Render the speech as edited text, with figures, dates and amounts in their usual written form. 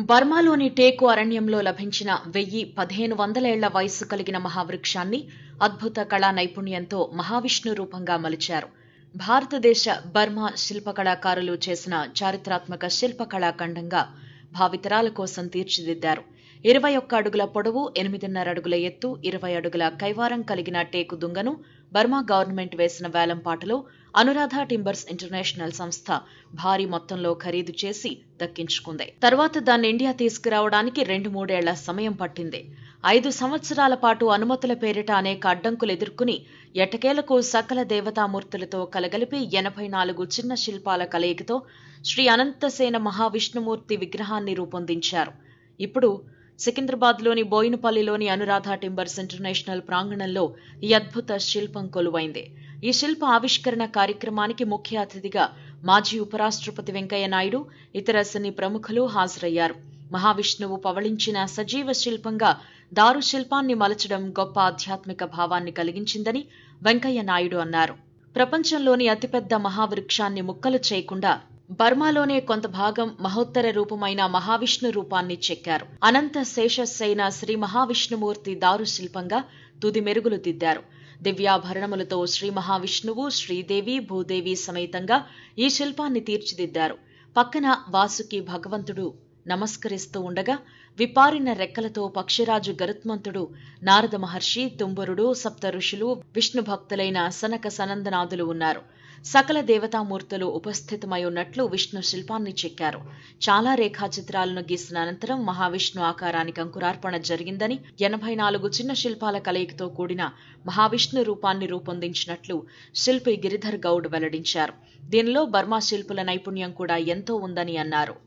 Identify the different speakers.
Speaker 1: బర్మాలోని టేకు అరణ్యంలో లభించిన 1500 ఏళ్ల వయస్సు కలిగిన మహావృక్షాన్ని అద్భుత కళా నైపుణ్యంతో మహావిష్ణు రూపంగా మలిచారు. భారతదేశ బర్మా శిల్పకళాకారులు చేసిన చారిత్రాత్మక శిల్పకళాఖండంగా భావితరాల కోసం తీర్చిదిద్దారు. 21 అడుగుల పొడవు, 8.5 అడుగుల ఎత్తు, 20 అడుగుల కైవారం కలిగిన టేకు దుంగను బర్మా గవర్నమెంట్ వేసిన వేలంపాటలో అనురాధ టింబర్స్ ఇంటర్నేషనల్ సంస్థ భారీ మొత్తంలో ఖరీదు చేసి దక్కించుకుంది. తర్వాత దాన్ని ఇండియా తీసుకురావడానికి 2-3 ఏళ్ల సమయం పట్టింది. 5 సంవత్సరాల పాటు అనుమతుల పేరిట అనేక అడ్డంకులు ఎదుర్కొని ఎట్టకేలకు సకల దేవతామూర్తులతో కలగలిపి 84 చిన్న శిల్పాల కలయికతో శ్రీ అనంతసేన మహావిష్ణుమూర్తి విగ్రహాన్ని రూపొందించారు. ఇప్పుడు సికింద్రాబాద్లోని బోయినపల్లిలోని అనురాధ టింబర్స్ ఇంటర్నేషనల్ ప్రాంగణంలో ఈ అద్భుత శిల్పం కొలువైంది. ఈ శిల్ప ఆవిష్కరణ కార్యక్రమానికి ముఖ్య అతిథిగా మాజీ ఉపరాష్ట్రపతి వెంకయ్యనాయుడు, ఇతర సినీ ప్రముఖులు హాజరయ్యారు. మహావిష్ణువు పవళించిన సజీవ శిల్పంగా దారు శిల్పాన్ని మలచడం గొప్ప ఆధ్యాత్మిక భావాన్ని కలిగించిందని వెంకయ్యనాయుడు అన్నారు. ప్రపంచంలోని అతిపెద్ద మహావృక్షాన్ని ముక్కలు చేయకుండా బర్మాలోనే కొంత భాగం మహోత్తర రూపమైన మహావిష్ణు రూపాన్ని చెక్కారు. అనంత శేషశయన శ్రీ మహావిష్ణుమూర్తి దారు శిల్పంగా తుది మెరుగులు దిద్దారు. దివ్యాభరణములతో శ్రీ మహావిష్ణువు, శ్రీదేవి, భూదేవి సమేతంగా ఈ శిల్పాన్ని తీర్చిదిద్దారు. పక్కన వాసుకి భగవంతుడు నమస్కరిస్తూ ఉండగా విపారిన రెక్కలతో పక్షిరాజు గరుత్మంతుడు, నారద మహర్షి, తుంబురుడు, సప్త ఋషులు, విష్ణు భక్తులైన సనక సనందనాథులు ఉన్నారు. సకల దేవతామూర్తులు ఉపస్థితమై ఉన్నట్లు విష్ణు శిల్పాన్ని చెక్కారు. చాలా రేఖాచిత్రాలను గీసిన అనంతరం మహావిష్ణు ఆకారానికి అంకురార్పణ జరిగిందని, 84 చిన్న శిల్పాల కలయికతో కూడిన మహావిష్ణు రూపాన్ని రూపొందించినట్లు శిల్పి గిరిధర్ గౌడ్ వెల్లడించారు. దీనిలో బర్మా శిల్పుల నైపుణ్యం కూడా ఎంతో ఉందని అన్నారు.